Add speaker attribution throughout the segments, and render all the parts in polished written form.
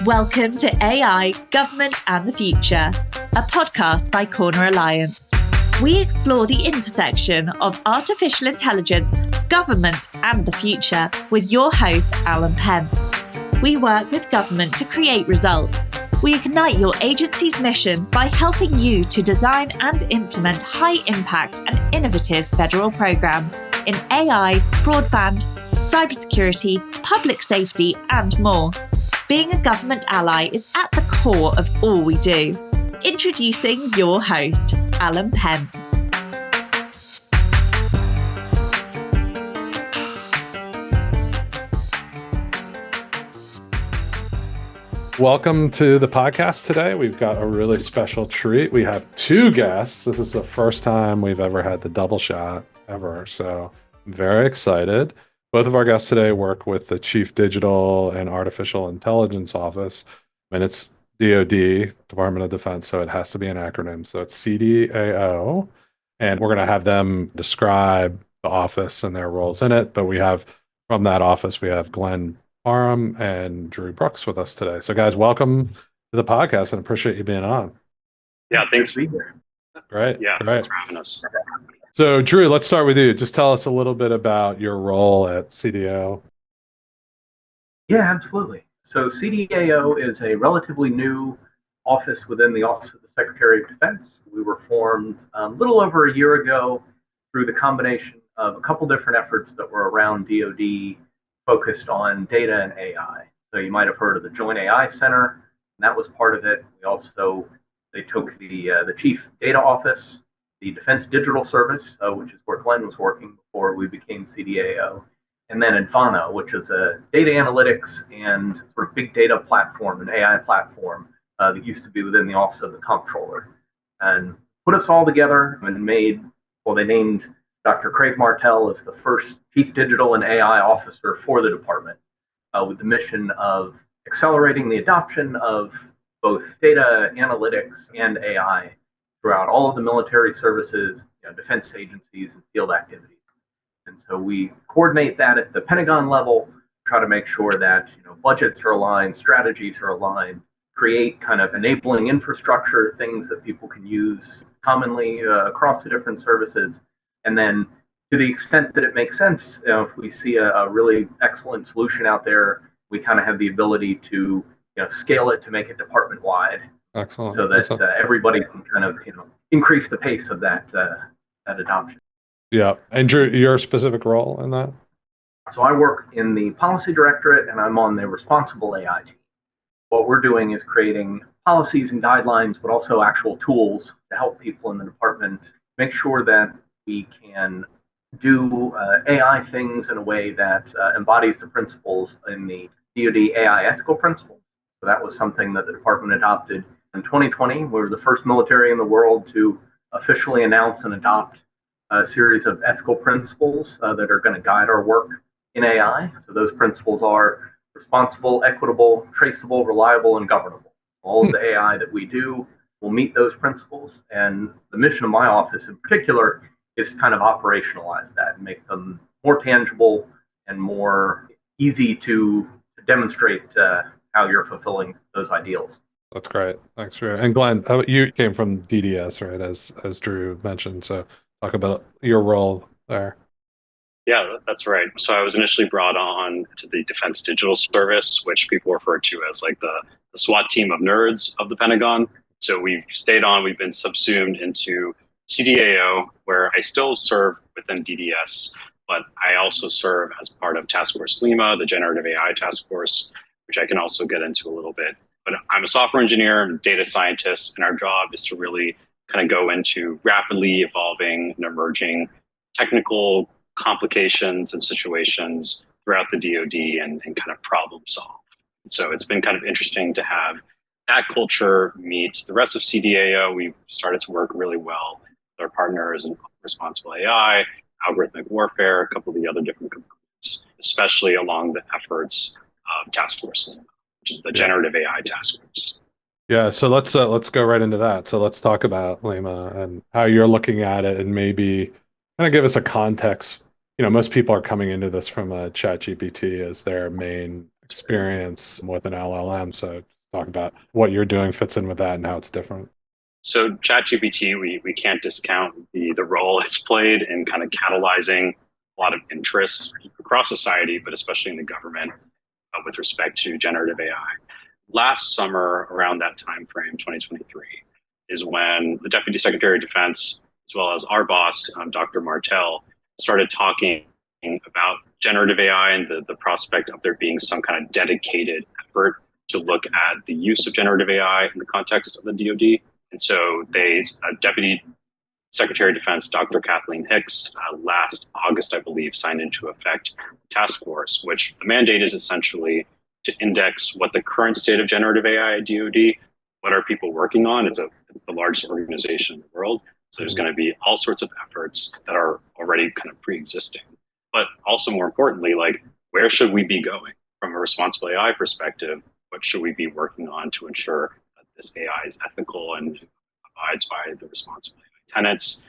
Speaker 1: Welcome to AI, Government and the Future, a podcast by Corner Alliance. We explore the intersection of artificial intelligence, government and the future with your host, Alan Pentz. We work with government to create results. We ignite your agency's mission by helping you to design and implement high-impact and innovative federal programs in AI, broadband, cybersecurity, public safety, and more. Being a government ally is at the core of all we do. Introducing your host, Alan Pentz.
Speaker 2: Welcome to the podcast today. We've got a really special treat. We have two guests. This is the first time we've ever had the double shot ever, so I'm very excited. Both of our guests today work with the Chief Digital and Artificial Intelligence Office, and it's DoD, Department of Defense, so it has to be an acronym. So it's CDAO, and we're going to have them describe the office and their roles in it. But we have, from that office, we have Glenn Parham and Drew Brooks with us today. So guys, welcome to the podcast and appreciate you being on.
Speaker 3: Yeah, thanks for being here.
Speaker 2: Great.
Speaker 3: Yeah,
Speaker 2: great.
Speaker 3: Thanks for having us.
Speaker 2: So Drew, let's start with you. Just tell us a little bit about your role at CDAO.
Speaker 4: Yeah, absolutely. So CDAO is a relatively new office within the Office of the Secretary of Defense. We were formed a little over a year ago through the combination of a couple different efforts that were around DoD focused on data and AI. So you might have heard of the Joint AI Center, and that was part of it. They took the Chief Data Office, the Defense Digital Service, which is where Glenn was working before we became CDAO, and then Advano, which is a data analytics and sort of big data platform, an AI platform that used to be within the Office of the Comptroller, and put us all together and they named Dr. Craig Martell as the first Chief Digital and AI Officer for the department, with the mission of accelerating the adoption of both data analytics and AI throughout all of the military services, defense agencies, and field activities. And so we coordinate that at the Pentagon level, try to make sure that budgets are aligned, strategies are aligned, create kind of enabling infrastructure, things that people can use commonly across the different services. And then to the extent that it makes sense, if we see a really excellent solution out there, we kind of have the ability to scale it to make it department-wide.
Speaker 2: Excellent.
Speaker 4: So that everybody can kind of increase the pace of that adoption.
Speaker 2: Yeah. And Drew, your specific role in that?
Speaker 4: So I work in the policy directorate, and I'm on the responsible AI team. What we're doing is creating policies and guidelines, but also actual tools to help people in the department make sure that we can do AI things in a way that embodies the principles in the DoD AI ethical principles. So that was something that the department adopted in 2020. We were the first military in the world to officially announce and adopt a series of ethical principles that are going to guide our work in AI. So those principles are responsible, equitable, traceable, reliable, and governable. All of the AI that we do will meet those principles. And the mission of my office in particular is to kind of operationalize that and make them more tangible and more easy to demonstrate how you're fulfilling those ideals.
Speaker 2: That's great. Thanks, Drew. And Glenn, you came from DDS, right, as Drew mentioned. So talk about your role there.
Speaker 3: Yeah, that's right. So I was initially brought on to the Defense Digital Service, which people refer to as like the SWAT team of nerds of the Pentagon. So we've stayed on, we've been subsumed into CDAO, where I still serve within DDS, but I also serve as part of Task Force Lima, the generative AI task force, which I can also get into a little bit. But I'm a software engineer and data scientist, and our job is to really kind of go into rapidly evolving and emerging technical complications and situations throughout the DoD and kind of problem solve. So it's been kind of interesting to have that culture meet the rest of CDAO. We've started to work really well with our partners in responsible AI, algorithmic warfare, a couple of the other different components, especially along the efforts of Task Force Lima, which is the generative AI task force.
Speaker 2: Yeah, so let's go right into that. So let's talk about Lima and how you're looking at it, and maybe kind of give us a context. Most people are coming into this from a ChatGPT as their main experience with an LLM. So talk about what you're doing fits in with that and how it's different.
Speaker 3: So ChatGPT, we can't discount the role it's played in kind of catalyzing a lot of interest across society, but especially in the government with respect to generative AI. Last summer, around that time frame, 2023, is when the Deputy Secretary of Defense, as well as our boss, Dr. Martell, started talking about generative AI and the prospect of there being some kind of dedicated effort to look at the use of generative AI in the context of the DoD. And so Deputy Secretary of Defense, Dr. Kathleen Hicks, last August, I believe, signed into effect a task force, which the mandate is essentially to index what the current state of generative AI at DoD, what are people working on? It's the largest organization in the world. So there's going to be all sorts of efforts that are already kind of pre-existing. But also more importantly, like, where should we be going from a responsible AI perspective? What should we be working on to ensure that this AI is ethical and abides by the responsible AI tenets?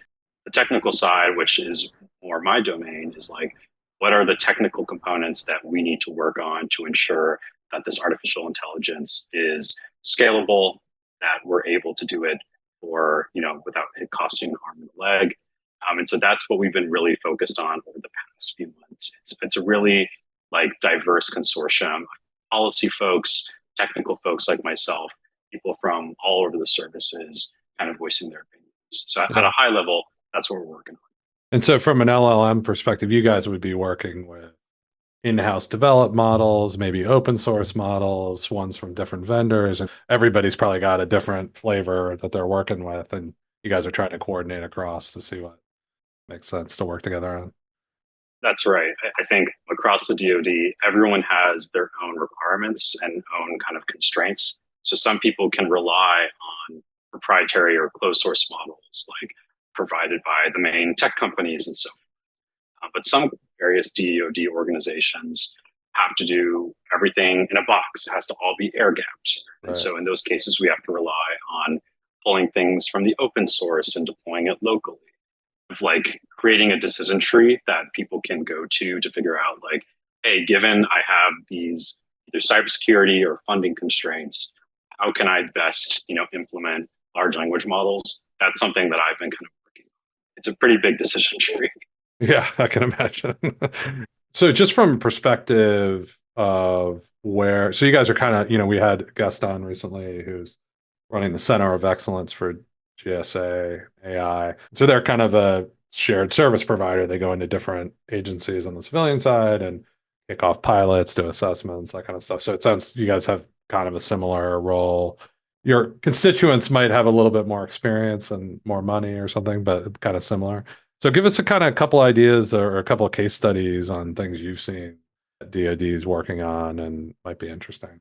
Speaker 3: The technical side, which is more my domain, is like, what are the technical components that we need to work on to ensure that this artificial intelligence is scalable, that we're able to do it for, without it costing an arm and a leg. And so that's what we've been really focused on over the past few months. It's a really like diverse consortium, policy folks, technical folks like myself, people from all over the services kind of voicing their opinions. So at a high level, that's what we're working on.
Speaker 2: And so from an LLM perspective, you guys would be working with in-house developed models, maybe open source models, ones from different vendors, and everybody's probably got a different flavor that they're working with, and you guys are trying to coordinate across to see what makes sense to work together on.
Speaker 3: That's right. I think across the DoD, everyone has their own requirements and own kind of constraints. So some people can rely on proprietary or closed source models, like provided by the main tech companies and so forth. But some various DoD organizations have to do everything in a box. It has to all be air gapped. Right. And so in those cases, we have to rely on pulling things from the open source and deploying it locally. Like creating a decision tree that people can go to figure out, like, hey, given I have these either cybersecurity or funding constraints, how can I best, implement large language models? That's something that I've been kind of working on. It's a pretty big decision tree.
Speaker 2: Yeah, I can imagine. So just from a perspective of so you guys are kind of, we had a guest on recently who's running the Center of Excellence for GSA AI. So they're kind of a shared service provider. They go into different agencies on the civilian side and kick off pilots, do assessments, that kind of stuff. So it sounds you guys have kind of a similar role. Your constituents might have a little bit more experience and more money or something, but kind of similar. So give us a couple ideas or a couple of case studies on things you've seen that DoD is working on and might be interesting.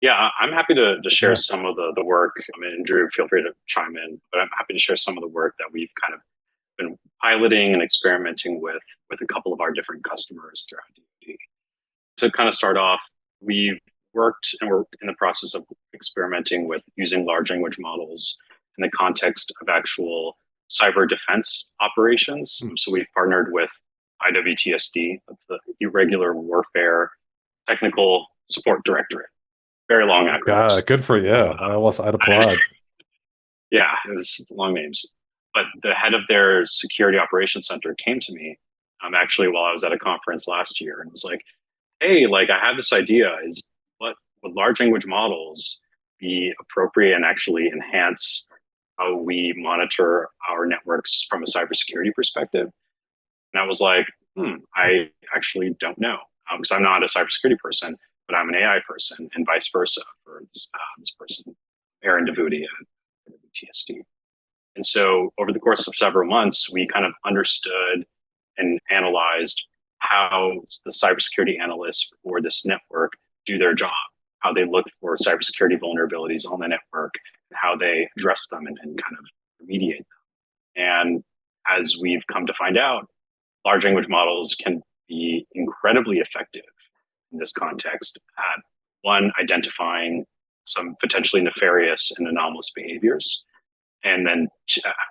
Speaker 3: Yeah, I'm happy to share some of the work. I mean, Drew, feel free to chime in, but I'm happy to share some of the work that we've kind of been piloting and experimenting with a couple of our different customers throughout DoD. To kind of start off, we've worked and we're in the process of experimenting with using large language models in the context of actual cyber defense operations. So we've partnered with IWTSD, that's the Irregular Warfare Technical Support Directorate. Very long acronyms.
Speaker 2: Good for you. I'd applaud.
Speaker 3: Yeah, it was long names. But the head of their security operations center came to me actually while I was at a conference last year and was like, hey, like I have this idea, is would large language models be appropriate and actually enhance how we monitor our networks from a cybersecurity perspective? And I was like, I actually don't know, because I'm not a cybersecurity person, but I'm an AI person, and vice versa for this person, Aaron Devuti at TSD. And so over the course of several months, we kind of understood and analyzed how the cybersecurity analysts for this network do their job, how they look for cybersecurity vulnerabilities on the network, and how they address them and kind of remediate them. And as we've come to find out, large language models can be incredibly effective in this context at, one, identifying some potentially nefarious and anomalous behaviors, and then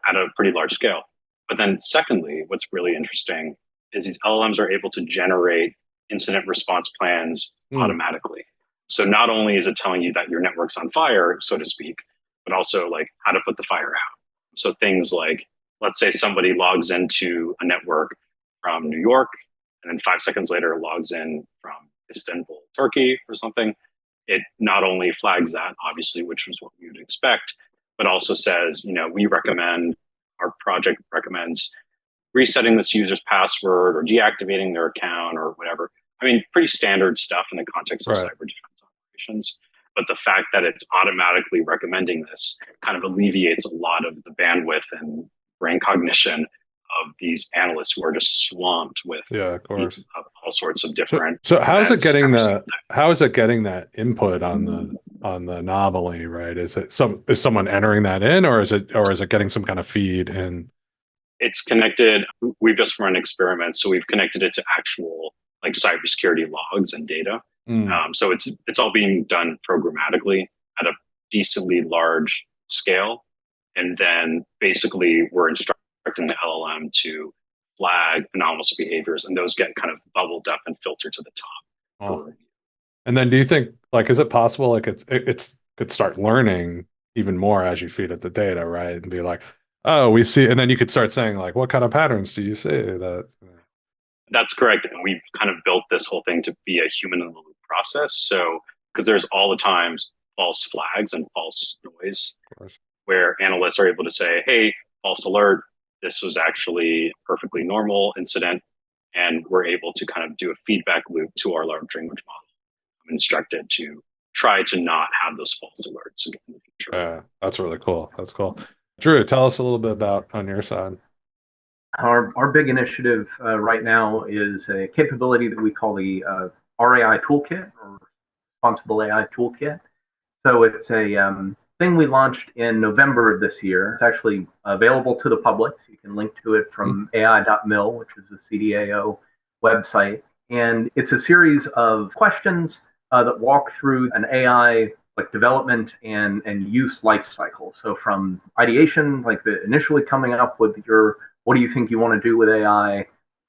Speaker 3: at a pretty large scale. But then secondly, what's really interesting is these LLMs are able to generate incident response plans automatically. So not only is it telling you that your network's on fire, so to speak, but also like how to put the fire out. So things like, let's say somebody logs into a network from New York, and then 5 seconds later logs in from Istanbul, Turkey or something. It not only flags that, obviously, which was what we would expect, but also says, our project recommends resetting this user's password or deactivating their account or whatever. I mean, pretty standard stuff in the context of cyber defense operations. But the fact that it's automatically recommending this kind of alleviates a lot of the bandwidth and brain cognition of these analysts who are just swamped with
Speaker 2: of course
Speaker 3: all sorts of different.
Speaker 2: So how is it getting that input on the anomaly? Right? Is someone entering that in, or is it getting some kind of feed in?
Speaker 3: It's connected. We've just run experiments, so we've connected it to actual like cybersecurity logs and data. So it's all being done programmatically at a decently large scale, and then basically we're instructing the LLM to flag anomalous behaviors, and those get kind of bubbled up and filtered to the top.
Speaker 2: Oh. And then, do you think is it possible it could start learning even more as you feed it the data, right? And be like, oh, we see, and then you could start saying like, what kind of patterns do you see?
Speaker 3: That's correct. And we've kind of built this whole thing to be a human in the loop process. So, because there's all the times false flags and false noise where analysts are able to say, hey, false alert, this was actually a perfectly normal incident. And we're able to kind of do a feedback loop to our large language model. I'm instructed to try to not have those false alerts in the future.
Speaker 2: Yeah, that's really cool. That's cool. Drew, tell us a little bit about on your side.
Speaker 4: Our big initiative right now is a capability that we call the RAI Toolkit, or Responsible AI Toolkit. So it's a thing we launched in November of this year. It's actually available to the public, so you can link to it from ai.mil, which is the CDAO website. And it's a series of questions that walk through an AI like development and use life cycle. So from ideation, like the initially coming up with your what do you think you want to do with AI,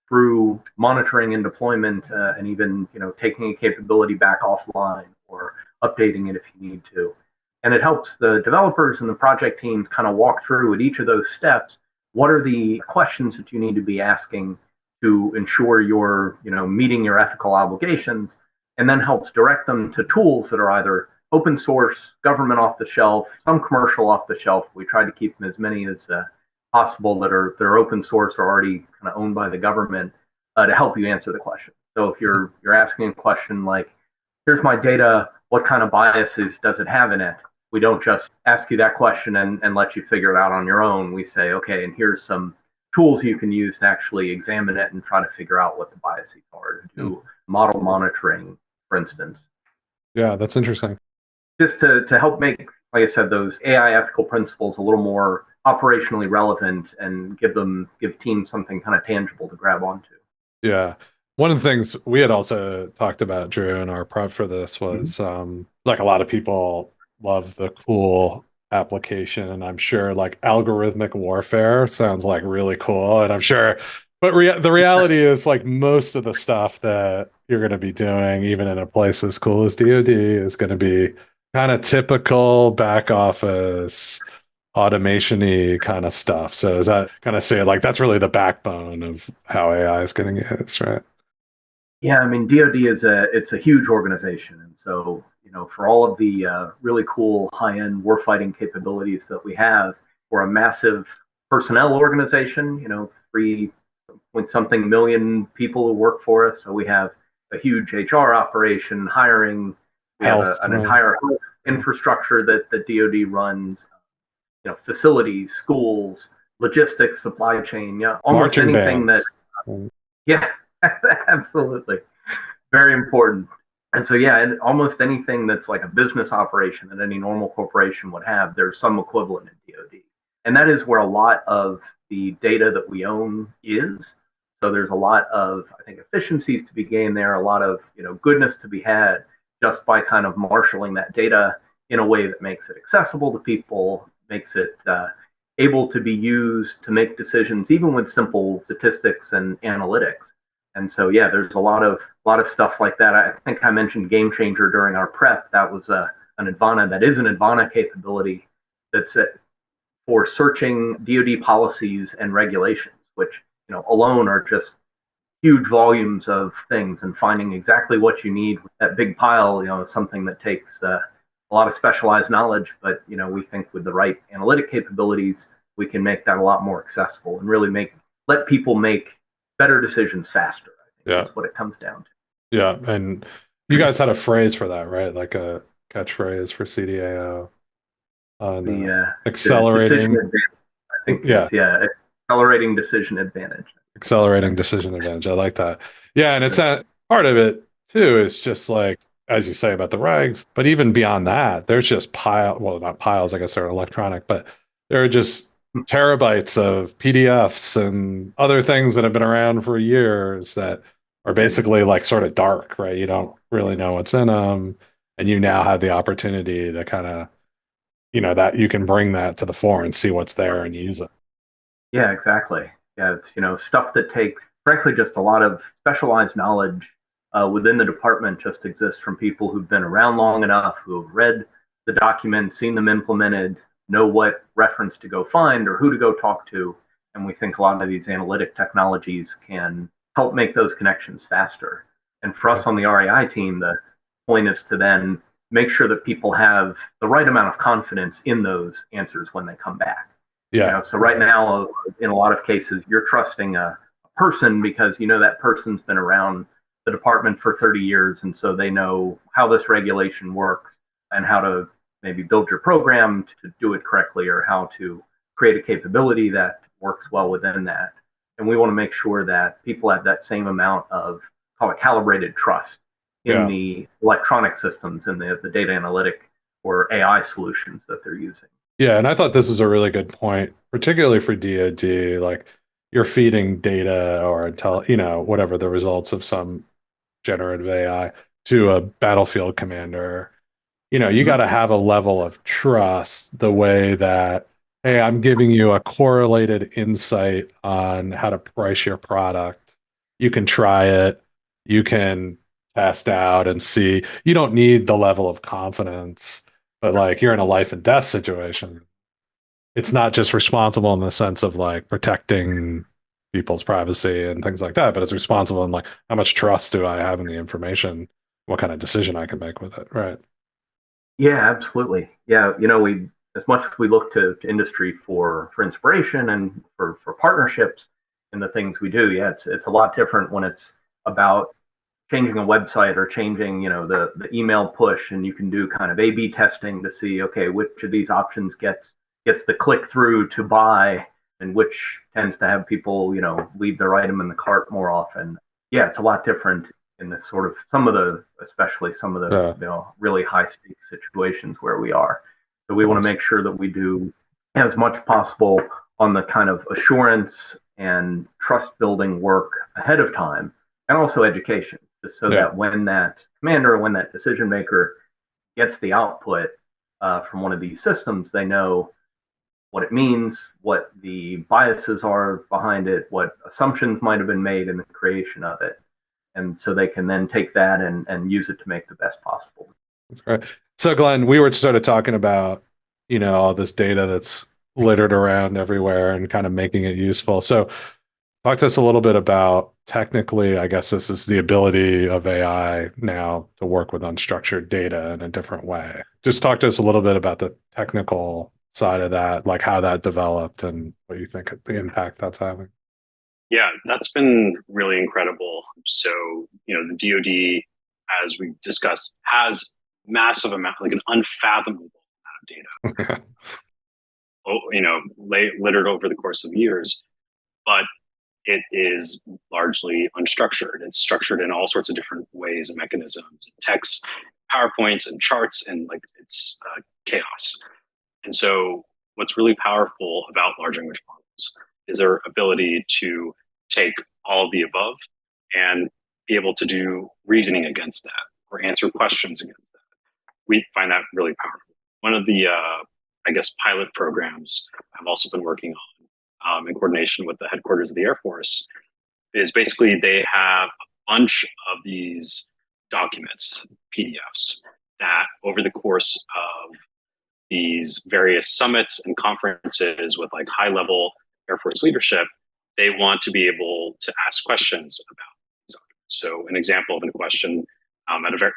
Speaker 4: through monitoring and deployment, and even taking a capability back offline or updating it if you need to. And it helps the developers and the project teams kind of walk through at each of those steps. What are the questions that you need to be asking to ensure you're meeting your ethical obligations, and then helps direct them to tools that are either open source, government off the shelf, some commercial off the shelf. We try to keep them as many as possible that are open source or already kind of owned by the government to help you answer the question. So if you're asking a question like, here's my data, what kind of biases does it have in it? We don't just ask you that question and let you figure it out on your own. We say, okay, and here's some tools you can use to actually examine it and try to figure out what the biases are, to do model monitoring, for instance.
Speaker 2: Yeah, that's interesting.
Speaker 4: Just to help make, like I said, those AI ethical principles a little more operationally relevant and give teams something kind of tangible to grab onto.
Speaker 2: Yeah. One of the things we had also talked about, Drew, in our prep for this was like a lot of people love the cool application, and I'm sure like algorithmic warfare sounds like really cool, and I'm sure, but the reality is like most of the stuff that you're going to be doing, even in a place as cool as DoD, is going to be kind of typical back office automation-y kind of stuff. So is that kind of say like that's really the backbone of how AI is getting used, right?
Speaker 4: Yeah, I mean, DoD it's a huge organization, and so for all of the really cool high-end warfighting capabilities that we have, we're a massive personnel organization. 3-point-something million people who work for us. So we have a huge HR operation, hiring. We have an entire health infrastructure that the DoD runs. Facilities, schools, logistics, supply chain. Yeah, almost
Speaker 2: Marching
Speaker 4: anything
Speaker 2: bands.
Speaker 4: Yeah, absolutely, very important. And so, yeah, and almost anything that's like a business operation that any normal corporation would have, there's some equivalent in DoD. And that is where a lot of the data that we own is. So there's a lot of, I think, efficiencies to be gained there, a lot of goodness to be had just by kind of marshaling that data in a way that makes it accessible to people, makes it able to be used to make decisions, even with simple statistics and analytics. And so, yeah, there's a lot of stuff like that. I think I mentioned Game Changer during our prep. That was an Advana. That is an Advana capability that's for searching DoD policies and regulations, which alone are just huge volumes of things, and finding exactly what you need with that big pile, is something that takes a lot of specialized knowledge. But we think with the right analytic capabilities, we can make that a lot more accessible and really let people make better decisions faster. I think
Speaker 2: Yeah.
Speaker 4: that's what it comes down to.
Speaker 2: Yeah, and you guys had a phrase for that, right? Like a catchphrase for CDAO on
Speaker 4: The
Speaker 2: accelerating.
Speaker 4: decision advantage, I think.
Speaker 2: Yeah,
Speaker 4: Accelerating decision advantage.
Speaker 2: accelerating decision advantage. I like that. Yeah, and it's part of it too is just like, as you say about the regs, but even beyond that, there's just not piles, I guess they're electronic, but there are just terabytes of PDFs and other things that have been around for years that are basically like sort of dark, right? You don't really know what's in them. And you now have the opportunity to kind of, that you can bring that to the fore and see what's there and use it.
Speaker 4: Yeah, exactly. Yeah, it's stuff that takes, frankly, just a lot of specialized knowledge within the department just exists from people who've been around long enough, who have read the documents, seen them implemented, know what reference to go find or who to go talk to. And we think a lot of these analytic technologies can help make those connections faster. And for us on the RAI team, the point is to then make sure that people have the right amount of confidence in those answers when they come back.
Speaker 2: Yeah.
Speaker 4: So right now, in a lot of cases, you're trusting a person because that person's been around the department for 30 years, and so they know how this regulation works and how to maybe build your program to do it correctly, or how to create a capability that works well within that. And we want to make sure that people have that same amount of, call it, calibrated trust in the electronic systems and the data analytic or AI solutions that they're using.
Speaker 2: Yeah, and I thought this is a really good point, particularly for DoD. Like, you're feeding data or whatever the results of some generative AI to a battlefield commander. You got to have a level of trust the way that, hey, I'm giving you a correlated insight on how to price your product. You can try it, you can test out and see. You don't need the level of confidence, but like you're in a life and death situation. It's not just responsible in the sense of like protecting people's privacy and things like that, but it's responsible in like how much trust do I have in the information, what kind of decision I can make with it, right?
Speaker 4: Yeah, absolutely. Yeah, we, as much as we look to industry for inspiration and for partnerships in the things we do, yeah, it's a lot different when it's about changing a website or changing, the email push, and you can do kind of A/B testing to see, okay, which of these options gets the click through to buy, and which tends to have people, leave their item in the cart more often. Yeah, it's a lot different in the sort of especially some of the really high stakes situations where we are. So we want to make sure that we do as much possible on the kind of assurance and trust building work ahead of time, and also education, just so that when that commander, when that decision maker gets the output from one of these systems, they know what it means, what the biases are behind it, what assumptions might have been made in the creation of it. And so they can then take that and use it to make the best possible.
Speaker 2: That's right. So Glenn, we were sort of talking about, all this data that's littered around everywhere and kind of making it useful. So talk to us a little bit about, technically, I guess this is the ability of AI now to work with unstructured data in a different way. Just talk to us a little bit about the technical side of that, like how that developed and what you think the impact that's having.
Speaker 3: Yeah, that's been really incredible. So, the DoD, as we discussed, has massive amount, like an unfathomable amount of data, littered over the course of years, but it is largely unstructured. It's structured in all sorts of different ways and mechanisms, text, PowerPoints and charts, and like it's chaos. And so what's really powerful about large language models is their ability to take all of the above and be able to do reasoning against that or answer questions against that. We find that really powerful. One of the, pilot programs I've also been working on in coordination with the headquarters of the Air Force is basically they have a bunch of these documents, PDFs, that over the course of these various summits and conferences with like high level Air Force leadership, they want to be able to ask questions about these documents. So an example of a question at a very,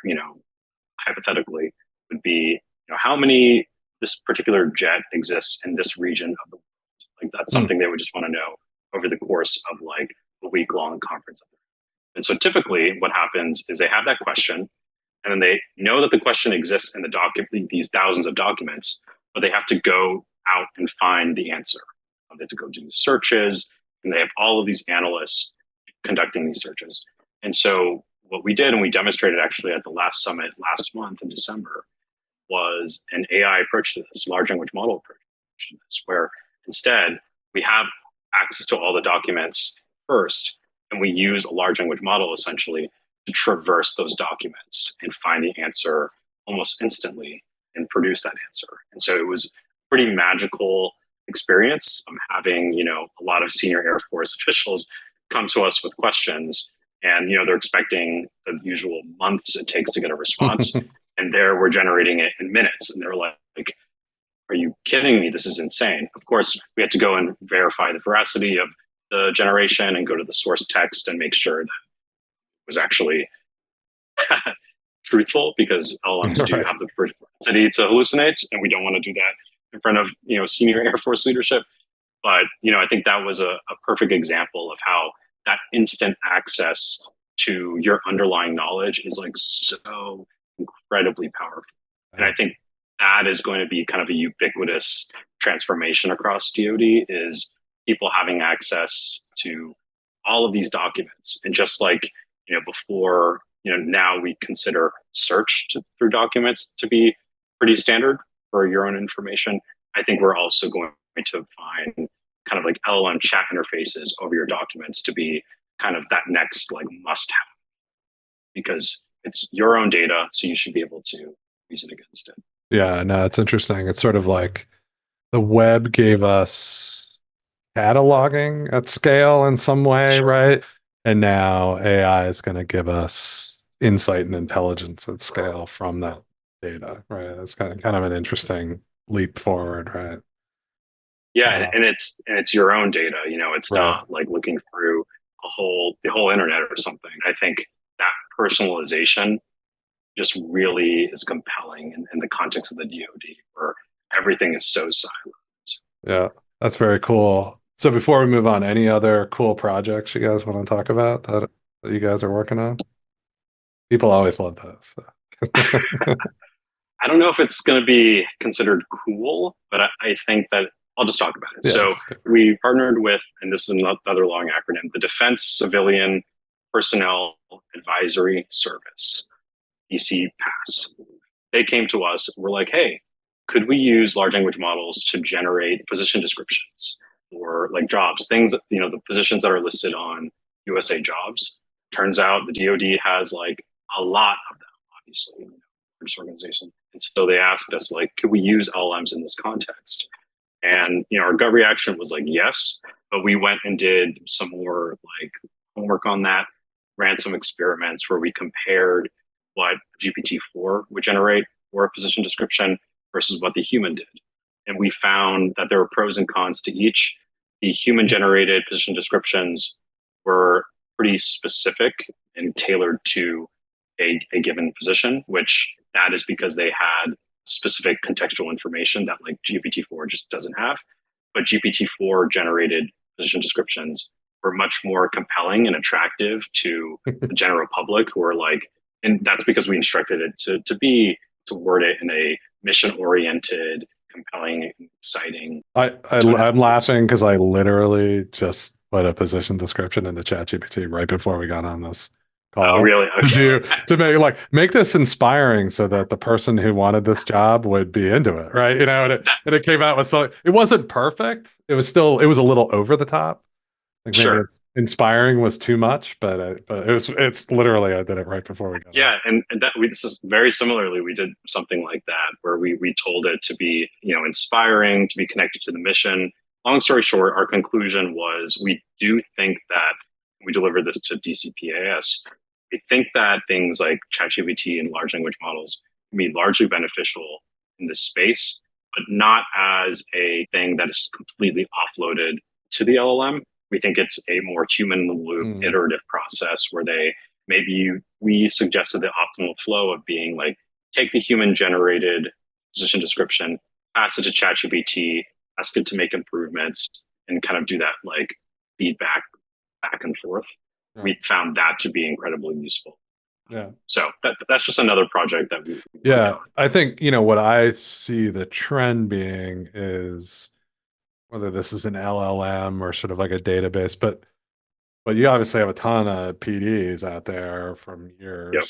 Speaker 3: hypothetically would be, how many this particular jet exists in this region of the world? Like that's something they would just want to know over the course of like a week long conference. And so typically what happens is they have that question and then they know that the question exists in the document, these thousands of documents, but they have to go out and find the answer. They have to go do searches, and they have all of these analysts conducting these searches. And so what we did, and we demonstrated actually at the last summit last month in December, was an AI approach to this, large language model approach to this, where instead we have access to all the documents first, and we use a large language model essentially to traverse those documents and find the answer almost instantly and produce that answer. And so it was a pretty magical experience. I'm having, a lot of senior Air Force officials come to us with questions, and they're expecting the usual months it takes to get a response. And there we're generating it in minutes. And they're like, are you kidding me? This is insane. Of course, we had to go and verify the veracity of the generation and go to the source text and make sure that it was actually truthful, because LLMs do have the propensity to hallucinate, and we don't want to do that in front of senior Air Force leadership. But I think that was a perfect example of how that instant access to your underlying knowledge is like so incredibly powerful. And I think that is going to be kind of a ubiquitous transformation across DoD, is people having access to all of these documents. And just like before, now we consider search through documents to be pretty standard for your own information. I think we're also going to find kind of like LLM chat interfaces over your documents to be kind of that next like must have, because it's your own data, so you should be able to use it against it.
Speaker 2: Yeah, no, it's interesting. It's sort of like the web gave us cataloging at scale in some way, right? And now AI is going to give us insight and intelligence at scale from that data, right? That's kind of an interesting leap forward, right?
Speaker 3: Yeah, and it's your own data. It's not like looking through the whole internet or something. I think that personalization just really is compelling in the context of the DoD, where everything is so siloed.
Speaker 2: Yeah, that's very cool. So before we move on, any other cool projects you guys want to talk about that you guys are working on? People always love those. So.
Speaker 3: I don't know if it's going to be considered cool, but I think that I'll just talk about it. So we partnered with, and this is another long acronym, the Defense Civilian Personnel Advisory Service, DCPAS. They came to us and were like, hey, could we use large language models to generate position descriptions or like jobs, things that, the positions that are listed on USA Jobs. Turns out the DoD has like a lot of them, obviously, this organization. And so they asked us, like, could we use LLMs in this context? And our gut reaction was like, yes, but we went and did some more like homework on that, ran some experiments where we compared what GPT-4 would generate for a position description versus what the human did. And we found that there were pros and cons to each. The human generated position descriptions were pretty specific and tailored to a given position, which that is because they had specific contextual information that like GPT-4 just doesn't have. But GPT-4 generated position descriptions were much more compelling and attractive to the general public, who are like, and that's because we instructed it to word it in a mission-oriented, compelling, exciting.
Speaker 2: I'm laughing because I literally just put a position description into ChatGPT right before we got on this call.
Speaker 3: Oh, really? Okay.
Speaker 2: To make this inspiring so that the person who wanted this job would be into it, right? And it came out with something. It wasn't perfect. It was a little over the top. Like maybe it's inspiring was too much, but it's literally, I did it right before we got
Speaker 3: on. And this is very similarly, we did something like that where we told it to be, inspiring, to be connected to the mission. Long story short, our conclusion was we do think that We deliver this to DCPAS. We think that things like ChatGPT and large language models can be largely beneficial in this space, but not as a thing that is completely offloaded to the LLM. We think it's a more human in the loop iterative process where we suggested the optimal flow of being like, take the human generated position description, pass it to ChatGPT, ask it to make improvements, and kind of do that like feedback back and forth. We found that to be incredibly useful.
Speaker 2: Yeah.
Speaker 3: So that's just another project that we
Speaker 2: yeah, I think, what I see the trend being is whether this is an LLM or sort of like a database, but you obviously have a ton of PDs out there from years.
Speaker 3: Yep.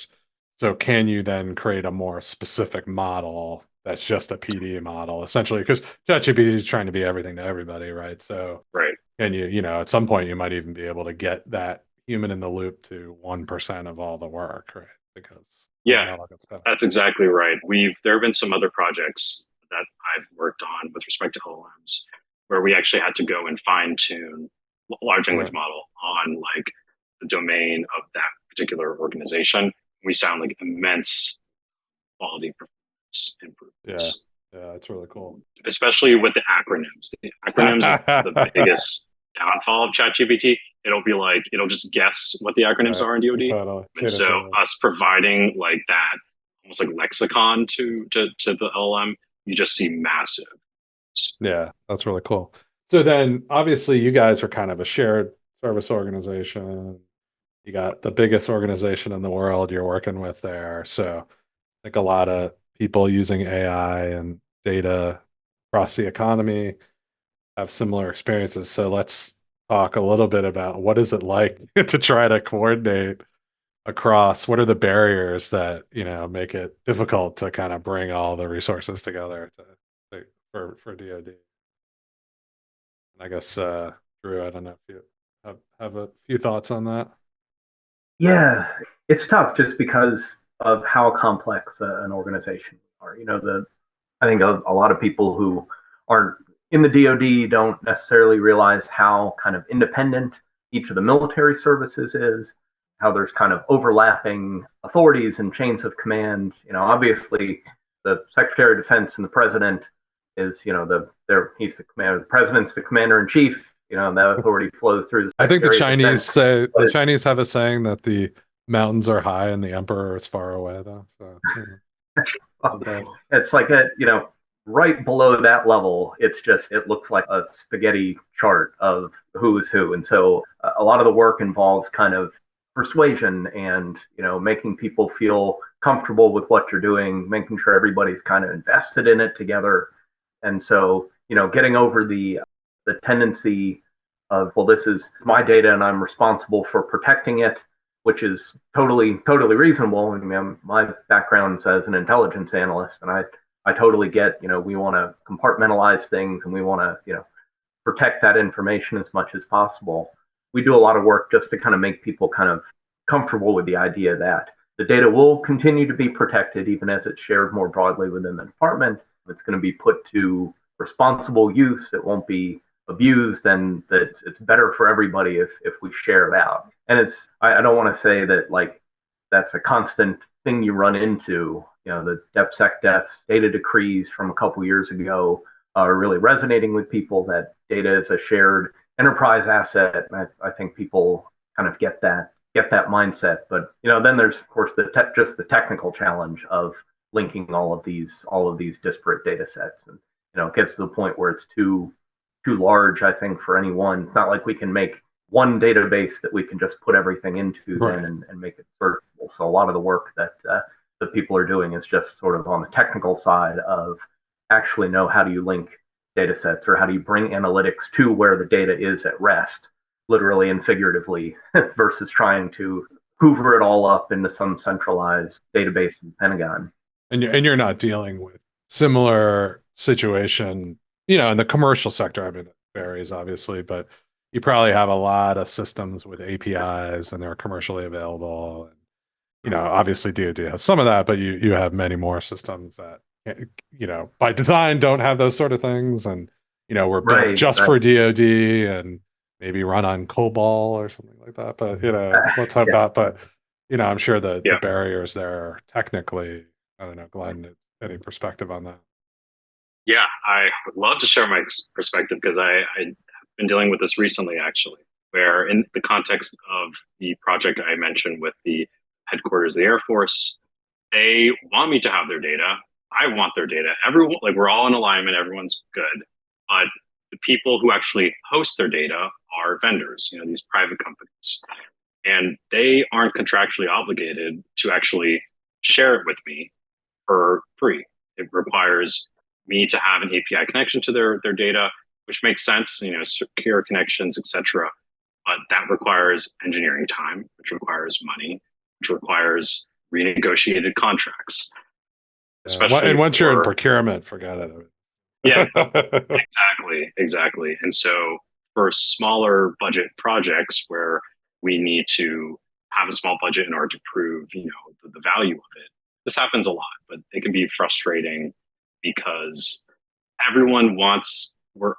Speaker 2: So can you then create a more specific model that's just a PD model, essentially? Because ChatGPT is trying to be everything to everybody, right? So
Speaker 3: right.
Speaker 2: and at some point you might even be able to get that human in the loop to 1% of all the work, right? Because
Speaker 3: that's exactly right. There have been some other projects that I've worked on with respect to LLMs where we actually had to go and fine tune large language model on like the domain of that particular organization. We found like immense quality performance improvements.
Speaker 2: Yeah, that's really cool.
Speaker 3: Especially with the acronyms. The acronyms are the biggest downfall of ChatGPT. It'll just guess what the acronyms are in DoD.
Speaker 2: Totally.
Speaker 3: And so us providing like that almost like lexicon to the LLM, you just see massive.
Speaker 2: Yeah, that's really cool. So then obviously you guys are kind of a shared service organization. You got the biggest organization in the world you're working with there. So I think a lot of people using AI and data across the economy have similar experiences. So let's talk a little bit about what is it like to try to coordinate across. What are the barriers that make it difficult to kind of bring all the resources together for DoD? I guess Drew, I don't know if you have a few thoughts on that.
Speaker 4: Yeah, it's tough just because of how complex an organization are. I think a lot of people who aren't in the DoD don't necessarily realize how kind of independent each of the military services is, how there's kind of overlapping authorities and chains of command. Obviously the Secretary of Defense and the President is, he's the commander, the President's the commander in chief. That authority flows through the Secretary.
Speaker 2: I think the Chinese say the Chinese have a saying that the mountains are high and the emperor is far away, though. So
Speaker 4: it's like right below that level, it looks like a spaghetti chart of who is who. And so a lot of the work involves kind of persuasion and, making people feel comfortable with what you're doing, making sure everybody's kind of invested in it together. And so, getting over the tendency of, well, this is my data and I'm responsible for protecting it, which is totally reasonable. I mean, my background's as an intelligence analyst, and I totally get, we want to compartmentalize things and we want to, protect that information as much as possible. We do a lot of work just to kind of make people kind of comfortable with the idea that the data will continue to be protected even as it's shared more broadly within the department. It's going to be put to responsible use. It won't be abused, and that it's better for everybody if we share it out. And I don't want to say that like that's a constant thing you run into. The DepSecDef's data decrees from a couple years ago are really resonating with people, that data is a shared enterprise asset. And I think people kind of get that mindset. But then there's of course just the technical challenge of linking all of these disparate data sets, and it gets to the point where it's too large, I think, for anyone. It's not like we can make one database that we can just put everything into then and make it searchable. So a lot of the work that people are doing is just sort of on the technical side of actually know how do you link data sets, or how do you bring analytics to where the data is at rest, literally and figuratively, versus trying to hoover it all up into some centralized database in the Pentagon.
Speaker 2: And you're not dealing with similar situation, in the commercial sector. I mean, it varies obviously, but you probably have a lot of systems with APIs and they're commercially available. And, obviously DoD has some of that, but you have many more systems that, by design don't have those sort of things. And, were built just for DoD, and maybe run on COBOL or something like that. But let's hope
Speaker 4: Yeah.
Speaker 2: not. But I'm sure the
Speaker 3: Yeah.
Speaker 2: barriers there are technically. I don't know, Glenn, any perspective on that?
Speaker 3: Yeah, I would love to share my perspective because I've been dealing with this recently, actually, where in the context of the project I mentioned with the headquarters of the Air Force, they want me to have their data. I want their data. Everyone, like we're all in alignment, everyone's good. But the people who actually host their data are vendors, these private companies. And they aren't contractually obligated to actually share it with me for free. It requires me to have an API connection to their data, which makes sense, secure connections, etc. But that requires engineering time, which requires money, which requires renegotiated contracts. Especially
Speaker 2: and once you're in procurement, forget it.
Speaker 3: Yeah, exactly. And so for smaller budget projects where we need to have a small budget in order to prove, the value of it, this happens a lot, but it can be frustrating because we're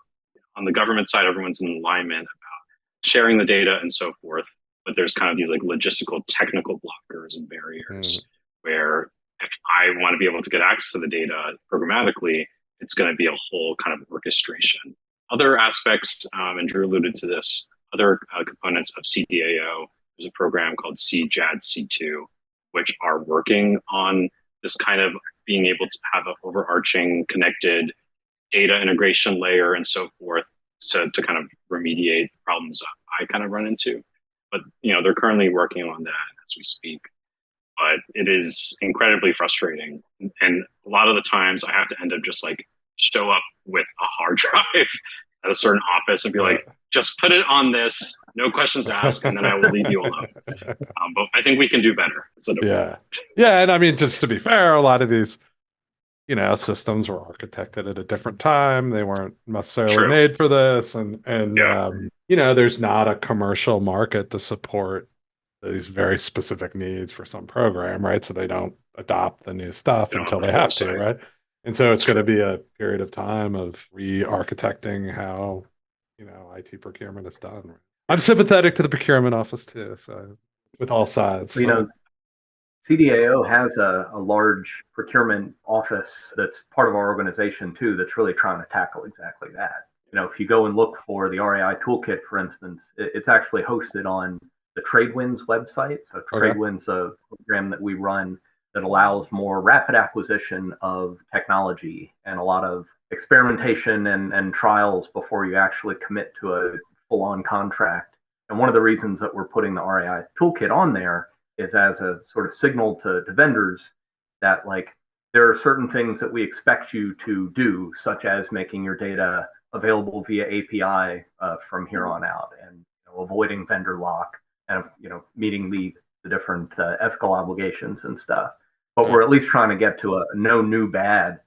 Speaker 3: on the government side, everyone's in alignment about sharing the data and so forth. But there's kind of these like logistical technical blockers and barriers where if I want to be able to get access to the data programmatically, it's going to be a whole kind of orchestration. Other aspects, and Drew alluded to this, other components of CDAO, there's a program called CJAD C2, which are working on this kind of being able to have an overarching connected data integration layer and so forth to kind of remediate problems I kind of run into. But, they're currently working on that as we speak. But it is incredibly frustrating. And a lot of the times I have to end up just like show up with a hard drive at a certain office and be like, just put it on this, no questions asked, and then I will leave you alone. But I think we can do better.
Speaker 2: Yeah. And I mean, just to be fair, a lot of these, systems were architected at a different time. They weren't necessarily made for this. And there's not a commercial market to support these very specific needs for some program, right? So they don't adopt the new stuff until they have to, right? And so it's going to be a period of time of re-architecting how, IT procurement is done. Right? I'm sympathetic to the procurement office too, so with all sides.
Speaker 4: CDAO has a large procurement office that's part of our organization too, that's really trying to tackle exactly that. If you go and look for the RAI toolkit, for instance, it's actually hosted on the TradeWinds website. So TradeWinds, a program that we run that allows more rapid acquisition of technology and a lot of experimentation and trials before you actually commit to a full-on contract. And one of the reasons that we're putting the RAI toolkit on there is as a sort of signal to vendors that like there are certain things that we expect you to do, such as making your data available via API from here on out, and avoiding vendor lock, and meeting the different ethical obligations and stuff. But we're at least trying to get to a no new bad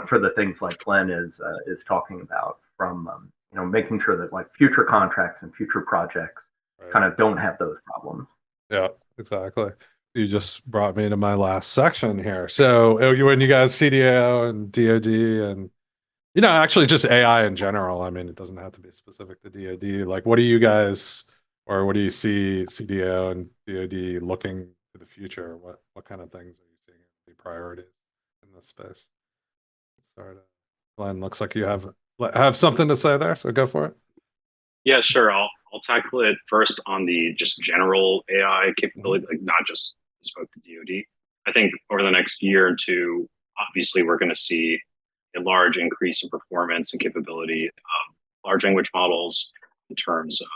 Speaker 4: for the things like Glenn is talking about, from making sure that like future contracts and future projects kind of don't have those problems.
Speaker 2: Yeah, exactly. You just brought me to my last section here. So when you guys CDAO and DoD and actually just AI in general, I mean, it doesn't have to be specific to DoD. Like, what do you guys, or what do you see CDAO and DoD looking to the future? What kind of things are you seeing as the priorities in this space? Sorry, Glenn, looks like you have something to say there, so go for it.
Speaker 3: Yeah, sure. I'll tackle it first on the just general AI capability, like not just spoke to DoD. I think over the next year or two, obviously, we're going to see a large increase in performance and capability of large language models in terms of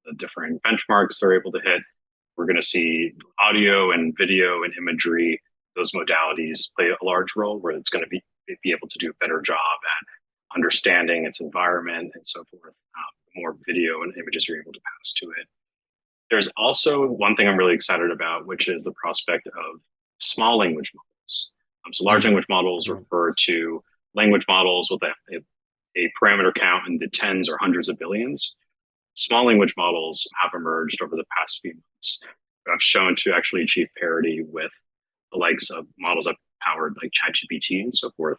Speaker 3: the different benchmarks they're able to hit. We're going to see audio and video and imagery, those modalities play a large role, where it's going to be able to do a better job at understanding its environment and so forth. More video and images you're able to pass to it. There's also one thing I'm really excited about, which is the prospect of small language models. So large language models refer to language models with a parameter count in the tens or hundreds of billions. Small language models have emerged over the past few months that have shown to actually achieve parity with the likes of models that powered like ChatGPT and so forth.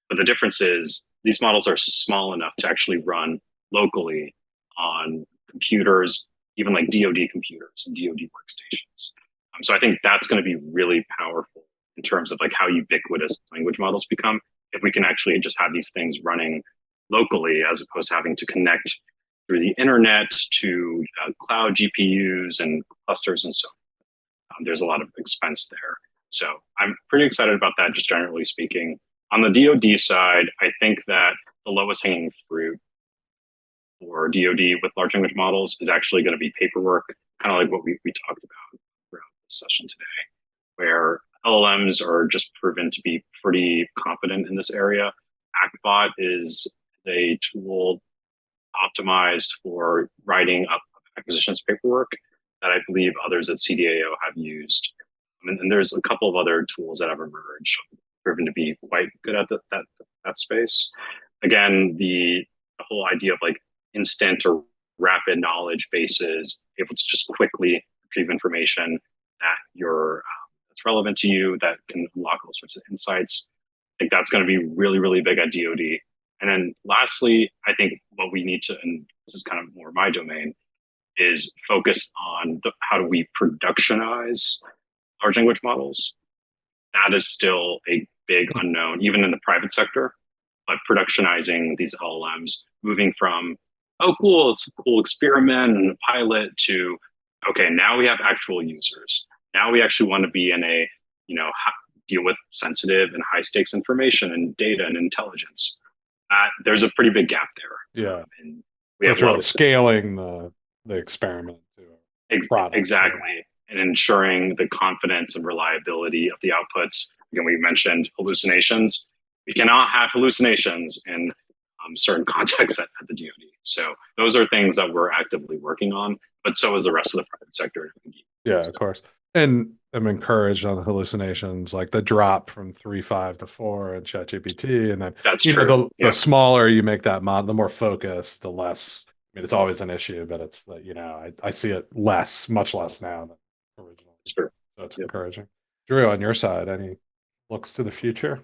Speaker 3: But the difference is these models are small enough to actually run locally on computers, even like DoD computers and DoD workstations. So I think that's going to be really powerful in terms of like how ubiquitous language models become if we can actually just have these things running locally as opposed to having to connect through the internet to cloud GPUs and clusters and so on. There's a lot of expense there. So I'm pretty excited about that, just generally speaking. On the DoD side, I think that the lowest hanging fruit for DoD with large language models is actually going to be paperwork, kind of like what we talked about throughout this session today, where LLMs are just proven to be pretty competent in this area. ActBot is a tool optimized for writing up acquisitions paperwork that I believe others at CDAO have used. And there's a couple of other tools that have emerged, proven to be quite good at that space. Again, the whole idea of like instant or rapid knowledge bases, able to just quickly retrieve information that's relevant to you, that can unlock all sorts of insights. I think that's going to be really, really big at DoD. And then lastly, I think what we need to, and this is kind of more my domain, is focus on how do we productionize large language models. That is still a big unknown, even in the private sector. But productionizing these LLMs, moving from, oh, cool, it's a cool experiment and a pilot, to, okay, now we have actual users. Now we actually want to be in a, deal with sensitive and high stakes information and data and intelligence. There's a pretty big gap there.
Speaker 2: Yeah.
Speaker 3: And
Speaker 2: we have really scaling the experiment to product.
Speaker 3: Exactly. And ensuring the confidence and reliability of the outputs. Again, we mentioned hallucinations. We cannot have hallucinations in certain contexts at the DoD. So those are things that we're actively working on, but so is the rest of the private sector.
Speaker 2: Yeah, of course. And I'm encouraged on the hallucinations, like the drop from 3.5 to 4 in ChatGPT. And then,
Speaker 3: that's true.
Speaker 2: The smaller you make that model, the more focused, the less, it's always an issue, but it's I see it much less now than originally.
Speaker 3: Sure.
Speaker 2: So it's encouraging. Drew, on your side, any looks to the future?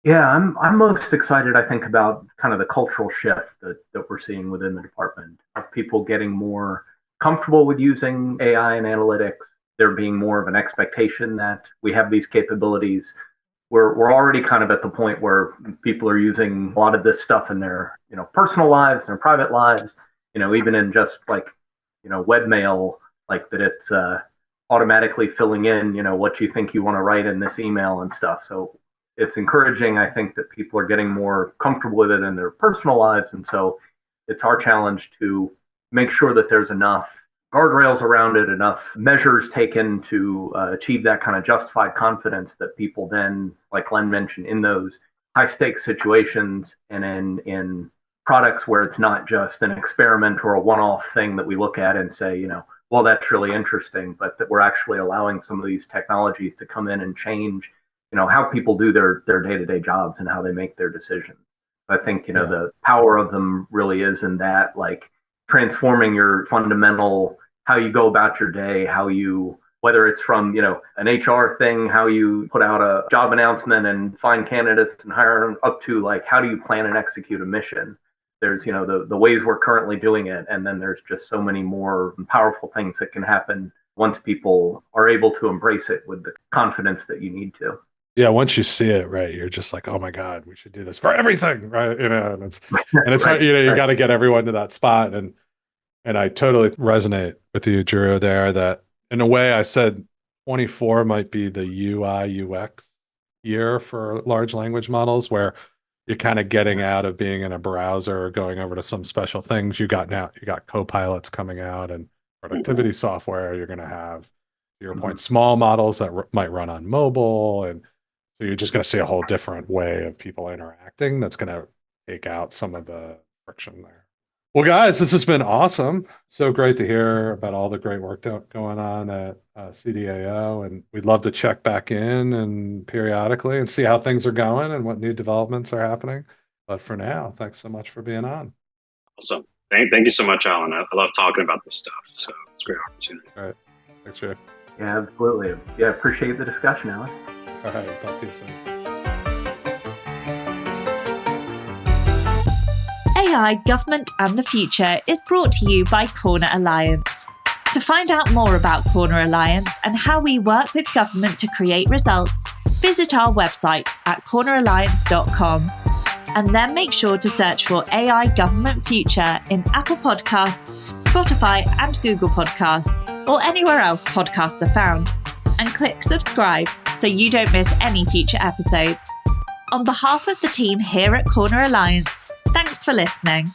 Speaker 4: Yeah, I'm most excited, I think, about kind of the cultural shift that we're seeing within the department, of people getting more comfortable with using AI and analytics. There being more of an expectation that we have these capabilities. We're already kind of at the point where people are using a lot of this stuff in their personal lives, their private lives, even in just like webmail, like that it's automatically filling in what you think you want to write in this email and stuff. So it's encouraging, I think, that people are getting more comfortable with it in their personal lives. And so it's our challenge to make sure that there's enough guardrails around it, enough measures taken to achieve that kind of justified confidence that people then, like Glenn mentioned, in those high stakes situations and in products where it's not just an experiment or a one-off thing that we look at and say, well, that's really interesting, but that we're actually allowing some of these technologies to come in and change how people do their day-to-day jobs and how they make their decisions. I think, the power of them really is in that, like, transforming your fundamental, how you go about your day, whether it's from, an HR thing, how you put out a job announcement and find candidates and hire them, up to like, how do you plan and execute a mission? There's, the ways we're currently doing it. And then there's just so many more powerful things that can happen once people are able to embrace it with the confidence that you need to.
Speaker 2: Yeah, once you see it, right, you're just like, oh my God, we should do this for everything, right? And it's
Speaker 4: right,
Speaker 2: hard, you got to get everyone to that spot. And I totally resonate with you, Drew, there, that in a way I said 24 might be the UI UX year for large language models, where you're kind of getting out of being in a browser or going over to some special things. You got co-pilots coming out and productivity software. You're going to have, to your point, small models that might run on mobile. And so you're just going to see a whole different way of people interacting that's going to take out some of the friction there. Well, guys, this has been awesome. So great to hear about all the great work going on at CDAO. And we'd love to check back in and periodically and see how things are going and what new developments are happening. But for now, thanks so much for being on.
Speaker 3: Awesome. Thank you so much, Alan. I love talking about this stuff. So it's a great opportunity.
Speaker 2: All right. Thanks, Drew.
Speaker 4: Yeah, absolutely. Yeah, appreciate the discussion, Alan.
Speaker 2: All right. Talk to you soon.
Speaker 1: AI, Government and the Future is brought to you by Corner Alliance. To find out more about Corner Alliance and how we work with government to create results, visit our website at corneralliance.com. And then make sure to search for AI Government Future in Apple Podcasts, Spotify and Google Podcasts, or anywhere else podcasts are found. And click subscribe so you don't miss any future episodes. On behalf of the team here at Corner Alliance, thanks for listening.